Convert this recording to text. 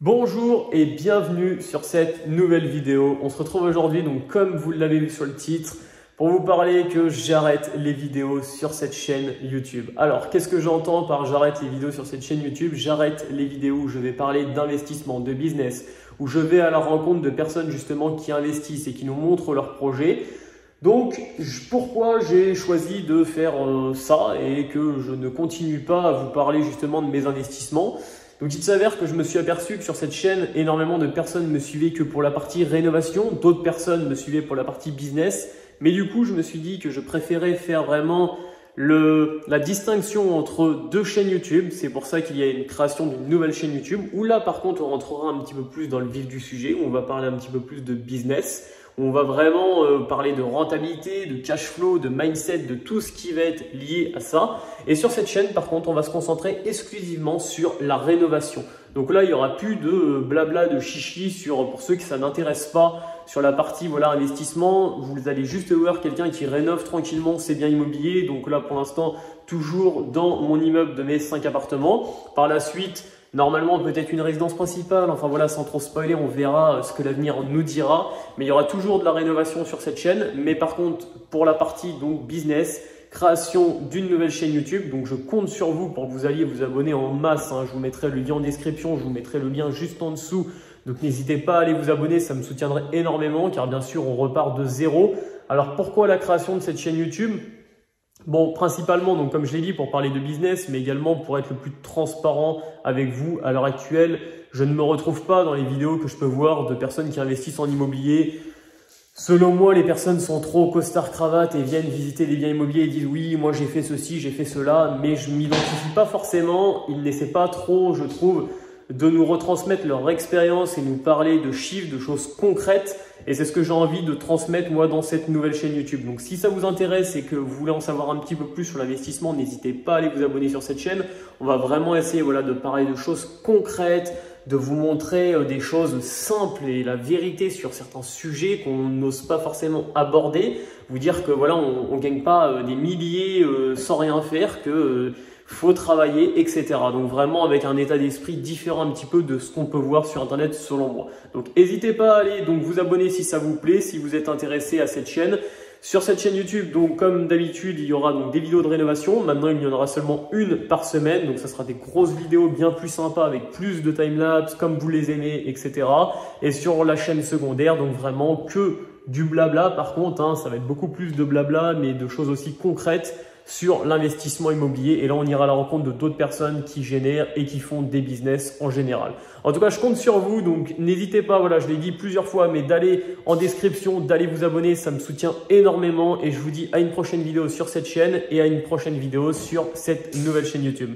Bonjour et bienvenue sur cette nouvelle vidéo. On se retrouve aujourd'hui, donc comme vous l'avez vu sur le titre, pour vous parler que j'arrête les vidéos sur cette chaîne YouTube. Alors, qu'est-ce que j'entends par j'arrête les vidéos sur cette chaîne YouTube? J'arrête les vidéos où je vais parler d'investissement, de business, où je vais à la rencontre de personnes justement qui investissent et qui nous montrent leurs projets. Donc, pourquoi j'ai choisi de faire ça et que je ne continue pas à vous parler justement de mes investissements? Donc, il s'avère que je me suis aperçu que sur cette chaîne, énormément de personnes me suivaient que pour la partie rénovation, d'autres personnes me suivaient pour la partie business. Mais du coup, je me suis dit que je préférais faire vraiment la distinction entre deux chaînes YouTube. C'est pour ça qu'il y a une création d'une nouvelle chaîne YouTube où là, par contre, on rentrera un petit peu plus dans le vif du sujet, où on va parler un petit peu plus de business. On va vraiment parler de rentabilité, de cash flow, de mindset, de tout ce qui va être lié à ça. Et sur cette chaîne, par contre, on va se concentrer exclusivement sur la rénovation. Donc là, il n'y aura plus de blabla, de chichi pour ceux que ça n'intéresse pas sur la partie investissement. Vous allez juste voir quelqu'un qui rénove tranquillement ses biens immobiliers. Donc là, pour l'instant, toujours dans mon immeuble de mes 5 appartements. Par la suite, normalement, peut-être une résidence principale, enfin voilà, sans trop spoiler, on verra ce que l'avenir nous dira. Mais il y aura toujours de la rénovation sur cette chaîne. Mais par contre, pour la partie donc business, création d'une nouvelle chaîne YouTube. Donc je compte sur vous pour que vous alliez vous abonner en masse. Je vous mettrai le lien en description, je vous mettrai le lien juste en dessous. Donc n'hésitez pas à aller vous abonner, ça me soutiendrait énormément car bien sûr, on repart de zéro. Alors pourquoi la création de cette chaîne YouTube ? Bon, principalement, donc comme je l'ai dit, pour parler de business, mais également pour être le plus transparent avec vous à l'heure actuelle. Je ne me retrouve pas dans les vidéos que je peux voir de personnes qui investissent en immobilier. Selon moi, les personnes sont trop costard-cravate et viennent visiter des biens immobiliers et disent « oui, moi j'ai fait ceci, j'ai fait cela », mais je ne m'identifie pas forcément. Ils n'essaient pas trop, je trouve, de nous retransmettre leur expérience et nous parler de chiffres, de choses concrètes. Et c'est ce que j'ai envie de transmettre moi dans cette nouvelle chaîne YouTube. Donc si ça vous intéresse et que vous voulez en savoir un petit peu plus sur l'investissement, n'hésitez pas à aller vous abonner sur cette chaîne. On va vraiment essayer de parler de choses concrètes, de vous montrer des choses simples et la vérité sur certains sujets qu'on n'ose pas forcément aborder. Vous dire que on gagne pas des milliers sans rien faire, que faut travailler, etc. Donc vraiment avec un état d'esprit différent un petit peu de ce qu'on peut voir sur Internet selon moi. Donc n'hésitez pas à aller vous abonner si ça vous plaît, si vous êtes intéressé à cette chaîne. Sur cette chaîne YouTube, donc comme d'habitude, il y aura des vidéos de rénovation. Maintenant, il y en aura seulement une par semaine. Donc ça sera des grosses vidéos bien plus sympas avec plus de timelapse comme vous les aimez, etc. Et sur la chaîne secondaire, donc vraiment que du blabla. Par contre, ça va être beaucoup plus de blabla, mais de choses aussi concrètes sur l'investissement immobilier. Et là, on ira à la rencontre de d'autres personnes qui génèrent et qui font des business en général. En tout cas, je compte sur vous. Donc, n'hésitez pas, je l'ai dit plusieurs fois, mais d'aller en description, d'aller vous abonner. Ça me soutient énormément. Et je vous dis à une prochaine vidéo sur cette chaîne et à une prochaine vidéo sur cette nouvelle chaîne YouTube.